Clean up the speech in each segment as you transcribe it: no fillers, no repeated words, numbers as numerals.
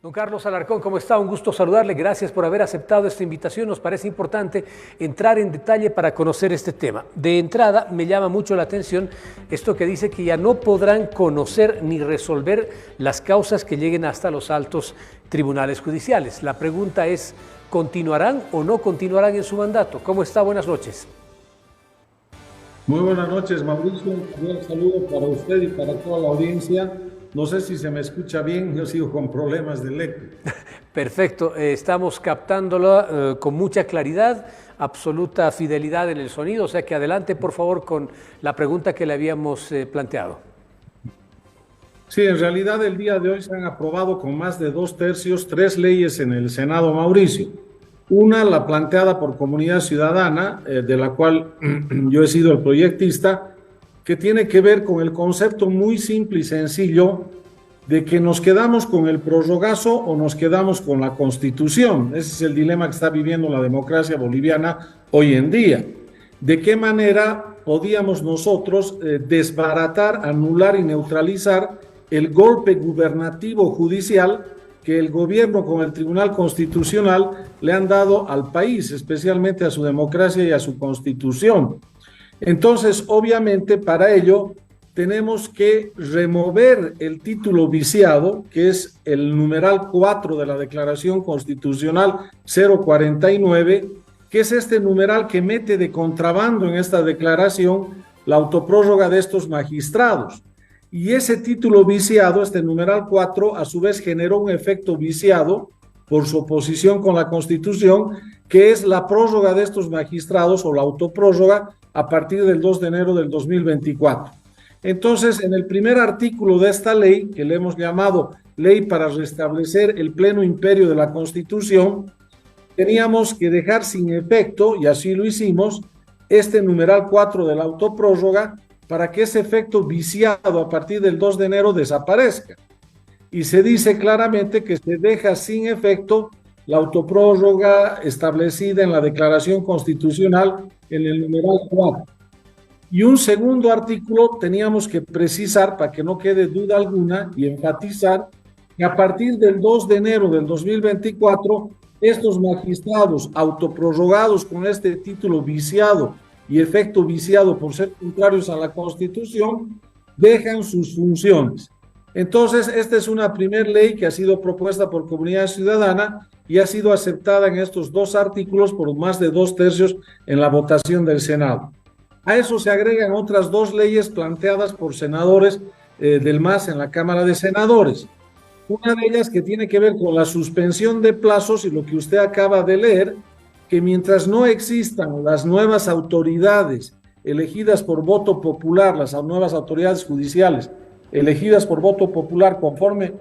Don Carlos Alarcón, ¿cómo está? Un gusto saludarle. Gracias por haber aceptado esta invitación. Nos parece importante entrar en detalle para conocer este tema. De entrada, me llama mucho la atención esto que dice que ya no podrán conocer ni resolver las causas que lleguen hasta los altos tribunales judiciales. La pregunta es, ¿continuarán o no continuarán en su mandato? ¿Cómo está? Buenas noches. Muy buenas noches, Mauricio. Un cordial saludo para usted y para toda la audiencia. No sé si se me escucha bien, yo sigo con problemas de eco. Perfecto, estamos captándolo con mucha claridad, absoluta fidelidad en el sonido, o sea que adelante por favor con la pregunta que le habíamos planteado. Sí, en realidad el día de hoy se han aprobado con más de 2/3 tres leyes en el Senado, Mauricio. Una, la planteada por Comunidad Ciudadana, de la cual yo he sido el proyectista, que tiene que ver con el concepto muy simple y sencillo de que nos quedamos con el prorrogazo o nos quedamos con la Constitución. Ese es el dilema que está viviendo la democracia boliviana hoy en día. ¿De qué manera podíamos nosotros desbaratar, anular y neutralizar el golpe gubernativo judicial que el gobierno con el Tribunal Constitucional le han dado al país, especialmente a su democracia y a su Constitución? Entonces, obviamente, para ello tenemos que remover el título viciado, que es el numeral 4 de la Declaración Constitucional 049, que es este numeral que mete de contrabando en esta declaración la autoprórroga de estos magistrados. Y ese título viciado, este numeral 4, a su vez generó un efecto viciado por su oposición con la Constitución, que es la prórroga de estos magistrados o la autoprórroga a partir del 2 de enero del 2024. Entonces, en el primer artículo de esta ley, que le hemos llamado Ley para restablecer el pleno imperio de la Constitución, teníamos que dejar sin efecto, y así lo hicimos, este numeral 4 de la autoprórroga para que ese efecto viciado a partir del 2 de enero desaparezca. Y se dice claramente que se deja sin efecto la autoprórroga establecida en la Declaración Constitucional en el numeral 4. Y un segundo artículo teníamos que precisar, para que no quede duda alguna, y enfatizar que a partir del 2 de enero del 2024, estos magistrados autoprorrogados con este título viciado y efecto viciado por ser contrarios a la Constitución, dejan sus funciones. Entonces, esta es una primera ley que ha sido propuesta por Comunidad Ciudadana y ha sido aceptada en estos dos artículos por más de 2/3 en la votación del Senado. A eso se agregan otras dos leyes planteadas por senadores del MAS en la Cámara de Senadores. Una de ellas que tiene que ver con la suspensión de plazos y lo que usted acaba de leer, que mientras no existan las nuevas autoridades elegidas por voto popular, las nuevas autoridades judiciales elegidas por voto popular conforme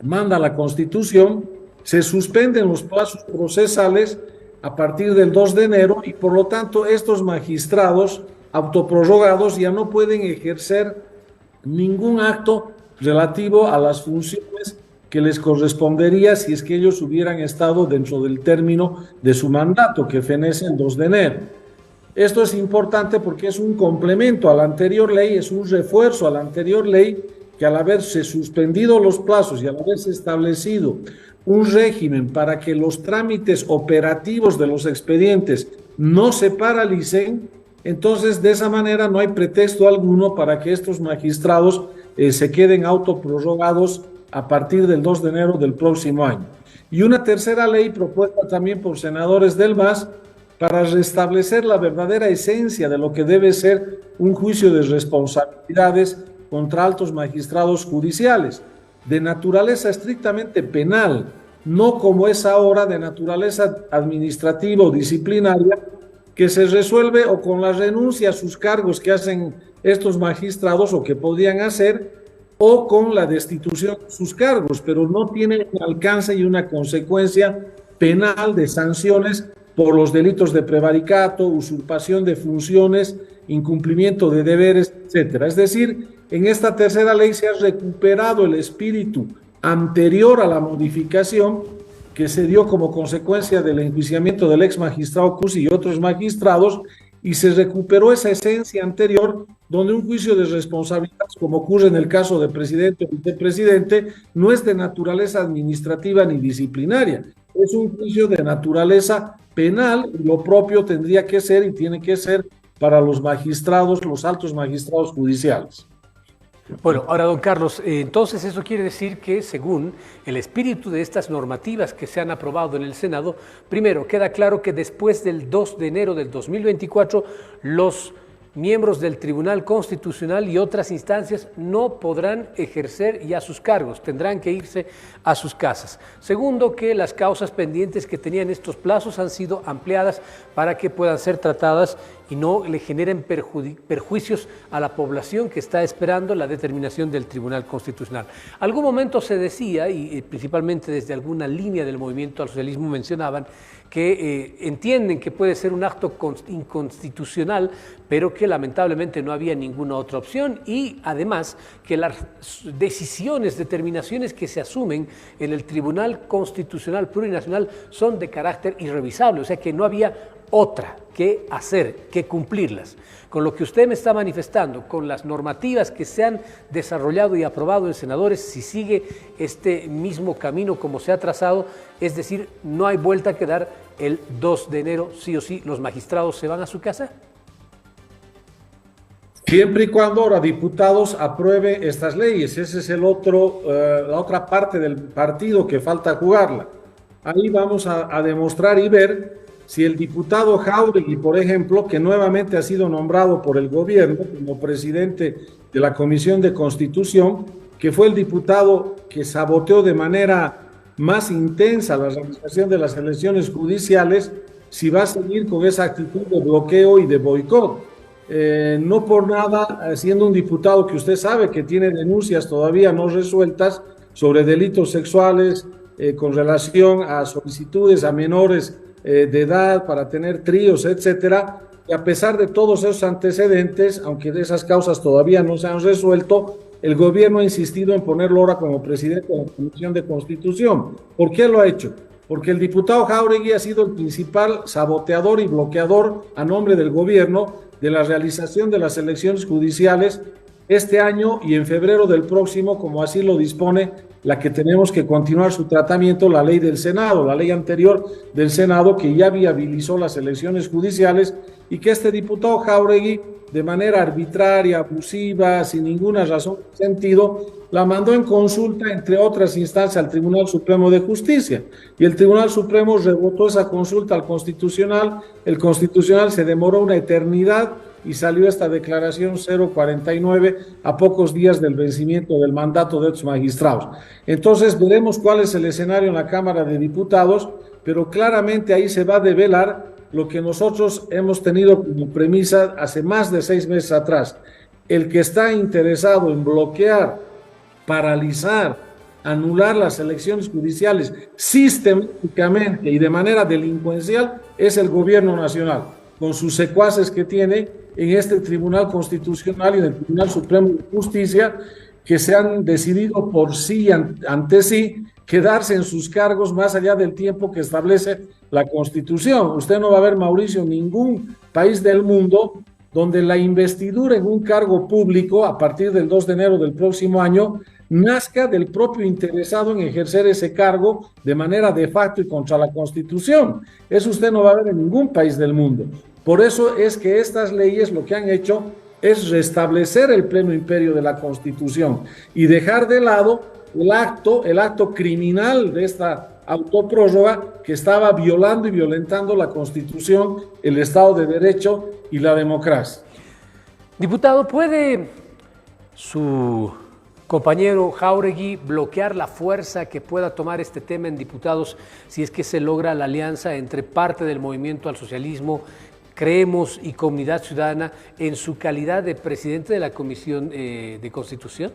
manda la Constitución, se suspenden los plazos procesales a partir del 2 de enero y por lo tanto estos magistrados autoprorrogados ya no pueden ejercer ningún acto relativo a las funciones que les correspondería si es que ellos hubieran estado dentro del término de su mandato, que fenece el 2 de enero. Esto es importante porque es un complemento a la anterior ley, es un refuerzo a la anterior ley que al haberse suspendido los plazos y al haberse establecido un régimen para que los trámites operativos de los expedientes no se paralicen, entonces de esa manera no hay pretexto alguno para que estos magistrados se queden autoprorrogados a partir del 2 de enero del próximo año. Y una tercera ley propuesta también por senadores del MAS para restablecer la verdadera esencia de lo que debe ser un juicio de responsabilidades contra altos magistrados judiciales, de naturaleza estrictamente penal, no como es ahora de naturaleza administrativa o disciplinaria, que se resuelve o con la renuncia a sus cargos que hacen estos magistrados o que podrían hacer, o con la destitución de sus cargos, pero no tiene un alcance y una consecuencia penal de sanciones por los delitos de prevaricato, usurpación de funciones, incumplimiento de deberes, etcétera. Es decir, en esta tercera ley se ha recuperado el espíritu anterior a la modificación que se dio como consecuencia del enjuiciamiento del ex magistrado Cusi y otros magistrados, y se recuperó esa esencia anterior donde un juicio de responsabilidad, como ocurre en el caso de presidente o vicepresidente, no es de naturaleza administrativa ni disciplinaria, es un juicio de naturaleza penal, y lo propio tendría que ser y tiene que ser para los magistrados, los altos magistrados judiciales. Bueno, ahora, don Carlos, entonces eso quiere decir que según el espíritu de estas normativas que se han aprobado en el Senado, primero, queda claro que después del 2 de enero del 2024, los miembros del Tribunal Constitucional y otras instancias no podrán ejercer ya sus cargos, tendrán que irse a sus casas. Segundo, que las causas pendientes que tenían estos plazos han sido ampliadas para que puedan ser tratadas y no le generen perjuicios a la población que está esperando la determinación del Tribunal Constitucional. Algún momento se decía, y principalmente desde alguna línea del movimiento al socialismo mencionaban, que entienden que puede ser un acto inconstitucional, pero que lamentablemente no había ninguna otra opción, y además que las decisiones, determinaciones que se asumen en el Tribunal Constitucional Plurinacional son de carácter irrevisable, o sea que no había otra que hacer, que cumplirlas. Con lo que usted me está manifestando, con las normativas que se han desarrollado y aprobado en senadores, si sigue este mismo camino como se ha trazado, es decir, no hay vuelta que dar, el 2 de enero sí o sí los magistrados se van a su casa. Siempre y cuando ahora diputados apruebe estas leyes, ese es el otro, la otra parte del partido que falta jugarla. Ahí vamos a demostrar y ver si el diputado Jáuregui, por ejemplo, que nuevamente ha sido nombrado por el gobierno como presidente de la Comisión de Constitución, que fue el diputado que saboteó de manera más intensa la realización de las elecciones judiciales, si va a seguir con esa actitud de bloqueo y de boicot. No por nada, siendo un diputado que usted sabe que tiene denuncias todavía no resueltas sobre delitos sexuales con relación a solicitudes a menores de edad para tener tríos, etcétera, y a pesar de todos esos antecedentes, aunque de esas causas todavía no se han resuelto, el gobierno ha insistido en ponerlo ahora como presidente de la Comisión de Constitución. ¿Por qué lo ha hecho? Porque el diputado Jáuregui ha sido el principal saboteador y bloqueador a nombre del gobierno de la realización de las elecciones judiciales este año y en febrero del próximo, como así lo dispone la que tenemos que continuar su tratamiento, la ley del Senado, la ley anterior del Senado que ya viabilizó las elecciones judiciales y que este diputado Jáuregui, de manera arbitraria, abusiva, sin ninguna razón de sentido, la mandó en consulta, entre otras instancias, al Tribunal Supremo de Justicia. Y el Tribunal Supremo rebotó esa consulta al Constitucional, el Constitucional se demoró una eternidad y salió esta declaración 049 a pocos días del vencimiento del mandato de estos magistrados. Entonces veremos cuál es el escenario en la Cámara de Diputados, pero claramente ahí se va a develar lo que nosotros hemos tenido como premisa hace más de 6 meses atrás. El que está interesado en bloquear, paralizar, anular las elecciones judiciales sistemáticamente y de manera delincuencial es el gobierno nacional, con sus secuaces que tiene en este Tribunal Constitucional y en el Tribunal Supremo de Justicia, que se han decidido por sí, ante sí, quedarse en sus cargos más allá del tiempo que establece la Constitución. Usted no va a ver, Mauricio, ningún país del mundo donde la investidura en un cargo público a partir del 2 de enero del próximo año nazca del propio interesado en ejercer ese cargo de manera de facto y contra la Constitución. Eso usted no va a ver en ningún país del mundo. Por eso es que estas leyes lo que han hecho es restablecer el pleno imperio de la Constitución y dejar de lado el acto criminal de esta autoprórroga que estaba violando y violentando la Constitución, el Estado de Derecho y la democracia. Diputado, ¿puede su compañero Jáuregui bloquear la fuerza que pueda tomar este tema en diputados si es que se logra la alianza entre parte del movimiento al socialismo, Creemos y Comunidad Ciudadana en su calidad de presidente de la Comisión de Constitución?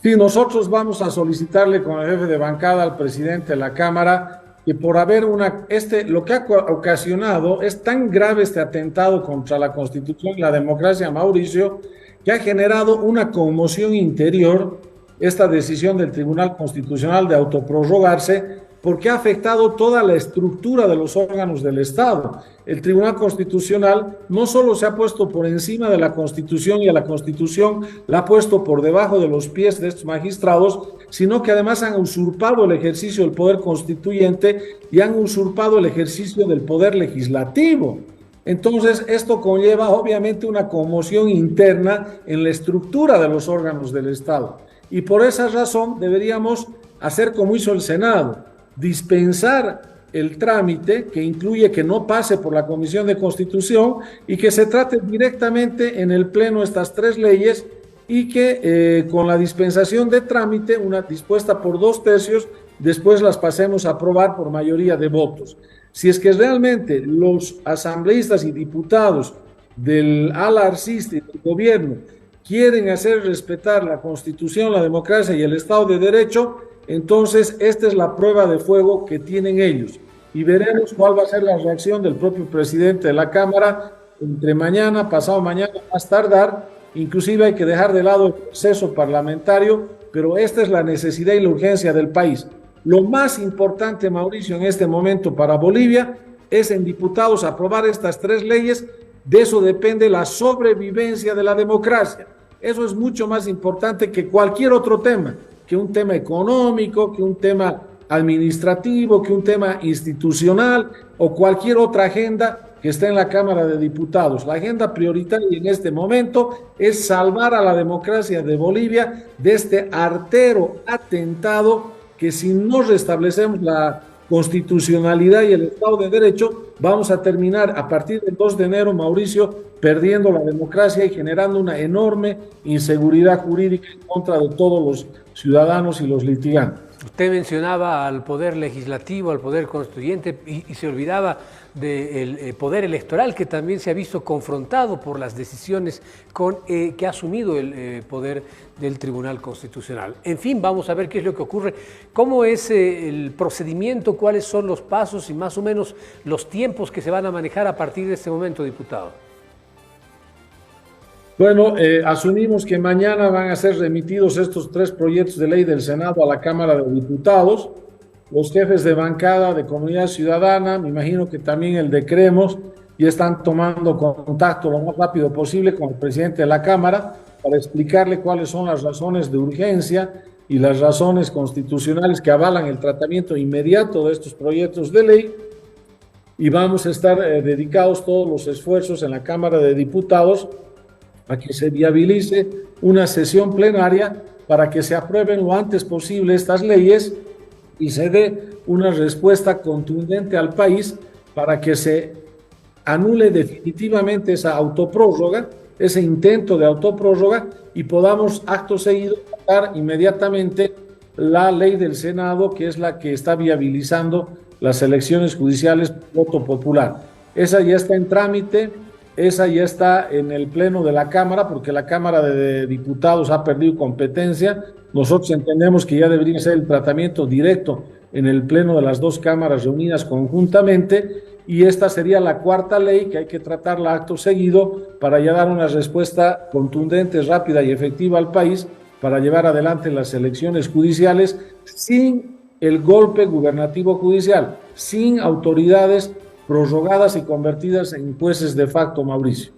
Sí, nosotros vamos a solicitarle con el jefe de bancada al presidente de la Cámara que por haber lo que ha ocasionado es tan grave este atentado contra la Constitución y la democracia, Mauricio, que ha generado una conmoción interior esta decisión del Tribunal Constitucional de autoprorrogarse, porque ha afectado toda la estructura de los órganos del Estado. El Tribunal Constitucional no solo se ha puesto por encima de la Constitución y a la Constitución la ha puesto por debajo de los pies de estos magistrados, sino que además han usurpado el ejercicio del poder constituyente y han usurpado el ejercicio del poder legislativo. Entonces, esto conlleva obviamente una conmoción interna en la estructura de los órganos del Estado. Y por esa razón deberíamos hacer como hizo el Senado, dispensar el trámite que incluye que no pase por la Comisión de Constitución y que se trate directamente en el Pleno estas tres leyes y que con la dispensación de trámite, una dispuesta por 2/3, después las pasemos a aprobar por mayoría de votos. Si es que realmente los asambleístas y diputados del ala arcista y del gobierno quieren hacer respetar la Constitución, la democracia y el Estado de Derecho, entonces esta es la prueba de fuego que tienen ellos. Y veremos cuál va a ser la reacción del propio presidente de la Cámara entre mañana, pasado mañana, más tardar. Inclusive hay que dejar de lado el proceso parlamentario, pero esta es la necesidad y la urgencia del país. Lo más importante, Mauricio, en este momento para Bolivia es en diputados aprobar estas tres leyes. De eso depende la sobrevivencia de la democracia. Eso es mucho más importante que cualquier otro tema, que un tema económico, que un tema administrativo, que un tema institucional o cualquier otra agenda que esté en la Cámara de Diputados. La agenda prioritaria en este momento es salvar a la democracia de Bolivia de este artero atentado que si no restablecemos la constitucionalidad y el Estado de Derecho, vamos a terminar a partir del 2 de enero, Mauricio, perdiendo la democracia y generando una enorme inseguridad jurídica en contra de todos los ciudadanos y los litigantes. Usted mencionaba al poder legislativo, al poder constituyente y se olvidaba del poder electoral, que también se ha visto confrontado por las decisiones que ha asumido el poder del Tribunal Constitucional. En fin, vamos a ver qué es lo que ocurre, cómo es el procedimiento, cuáles son los pasos y más o menos los tiempos que se van a manejar a partir de este momento, diputado. Bueno, asumimos que mañana van a ser remitidos estos tres proyectos de ley del Senado a la Cámara de Diputados. Los jefes de bancada de Comunidad Ciudadana, me imagino que también el de Creemos, ya están tomando contacto lo más rápido posible con el presidente de la Cámara para explicarle cuáles son las razones de urgencia y las razones constitucionales que avalan el tratamiento inmediato de estos proyectos de ley. Y vamos a estar dedicados todos los esfuerzos en la Cámara de Diputados a que se viabilice una sesión plenaria para que se aprueben lo antes posible estas leyes y se dé una respuesta contundente al país para que se anule definitivamente esa autoprórroga, ese intento de autoprórroga, y podamos acto seguido votar inmediatamente la ley del Senado, que es la que está viabilizando las elecciones judiciales por voto popular. Esa ya está en trámite. Esa ya está en el Pleno de la Cámara, porque la Cámara de Diputados ha perdido competencia. Nosotros entendemos que ya debería ser el tratamiento directo en el Pleno de las dos cámaras reunidas conjuntamente, y esta sería la cuarta ley que hay que tratarla acto seguido para ya dar una respuesta contundente, rápida y efectiva al país para llevar adelante las elecciones judiciales sin el golpe gubernativo judicial, sin autoridades prorrogadas y convertidas en jueces de facto, Mauricio.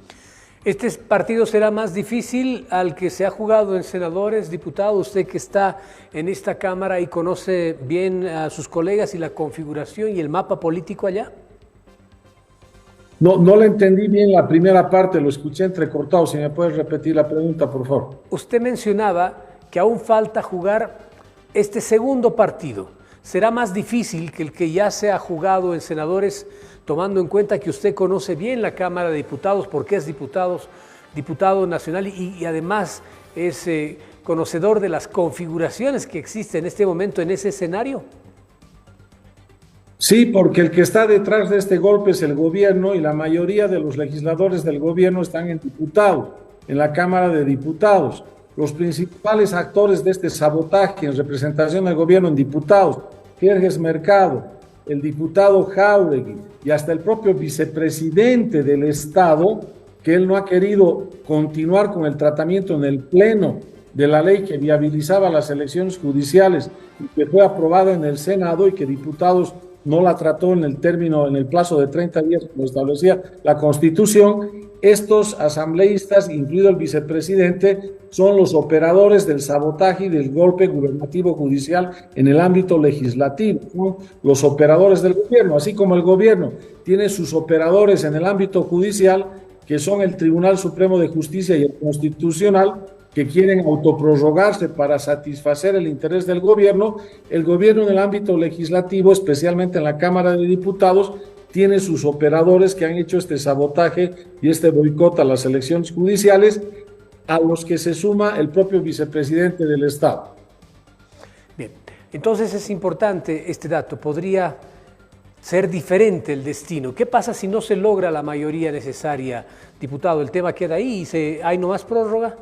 ¿Este partido será más difícil al que se ha jugado en senadores, diputados? Usted que está en esta Cámara y conoce bien a sus colegas y la configuración y el mapa político allá. No le entendí bien la primera parte, lo escuché entrecortado. Si me puedes repetir la pregunta, por favor. Usted mencionaba que aún falta jugar este segundo partido. ¿Será más difícil que el que ya se ha jugado en senadores, tomando en cuenta que usted conoce bien la Cámara de Diputados porque es diputado nacional y además es conocedor de las configuraciones que existen en este momento en ese escenario? Sí, porque el que está detrás de este golpe es el gobierno y la mayoría de los legisladores del gobierno están en diputados, en la Cámara de Diputados. Los principales actores de este sabotaje en representación del gobierno en diputados, Jerjes Mercado, el diputado Jáuregui y hasta el propio vicepresidente del Estado, que él no ha querido continuar con el tratamiento en el Pleno de la ley que viabilizaba las elecciones judiciales y que fue aprobada en el Senado y que diputados no la trató en el plazo de 30 días como establecía la Constitución, estos asambleístas, incluido el vicepresidente, son los operadores del sabotaje y del golpe gubernativo judicial en el ámbito legislativo, son los operadores del gobierno, así como el gobierno tiene sus operadores en el ámbito judicial, que son el Tribunal Supremo de Justicia y el Constitucional, que quieren autoprorrogarse para satisfacer el interés del gobierno. El gobierno en el ámbito legislativo, especialmente en la Cámara de Diputados, tiene sus operadores que han hecho este sabotaje y este boicot a las elecciones judiciales, a los que se suma el propio vicepresidente del Estado. Bien, entonces es importante este dato. Podría ser diferente el destino. ¿Qué pasa si no se logra la mayoría necesaria, diputado? ¿El tema queda ahí y hay no más prórroga?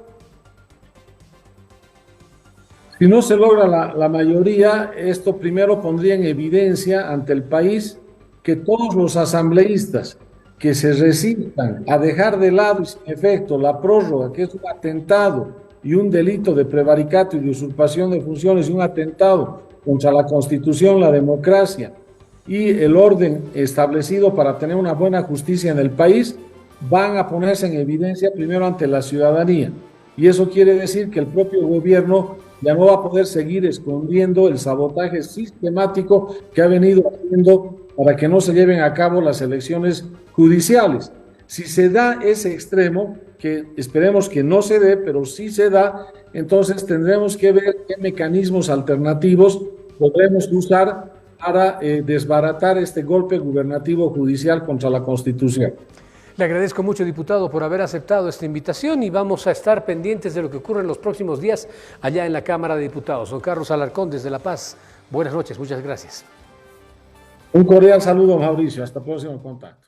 Si no se logra la mayoría, esto primero pondría en evidencia ante el país que todos los asambleístas que se resistan a dejar de lado y sin efecto la prórroga, que es un atentado y un delito de prevaricato y de usurpación de funciones y un atentado contra la Constitución, la democracia y el orden establecido para tener una buena justicia en el país, van a ponerse en evidencia primero ante la ciudadanía. Y eso quiere decir que el propio gobierno ya no va a poder seguir escondiendo el sabotaje sistemático que ha venido haciendo para que no se lleven a cabo las elecciones judiciales. Si se da ese extremo, que esperemos que no se dé, pero si se da, entonces tendremos que ver qué mecanismos alternativos podremos usar para desbaratar este golpe gubernativo judicial contra la Constitución. Le agradezco mucho, diputado, por haber aceptado esta invitación y vamos a estar pendientes de lo que ocurre en los próximos días allá en la Cámara de Diputados. Don Carlos Alarcón, desde La Paz, buenas noches, muchas gracias. Un cordial saludo, Mauricio, hasta el próximo contacto.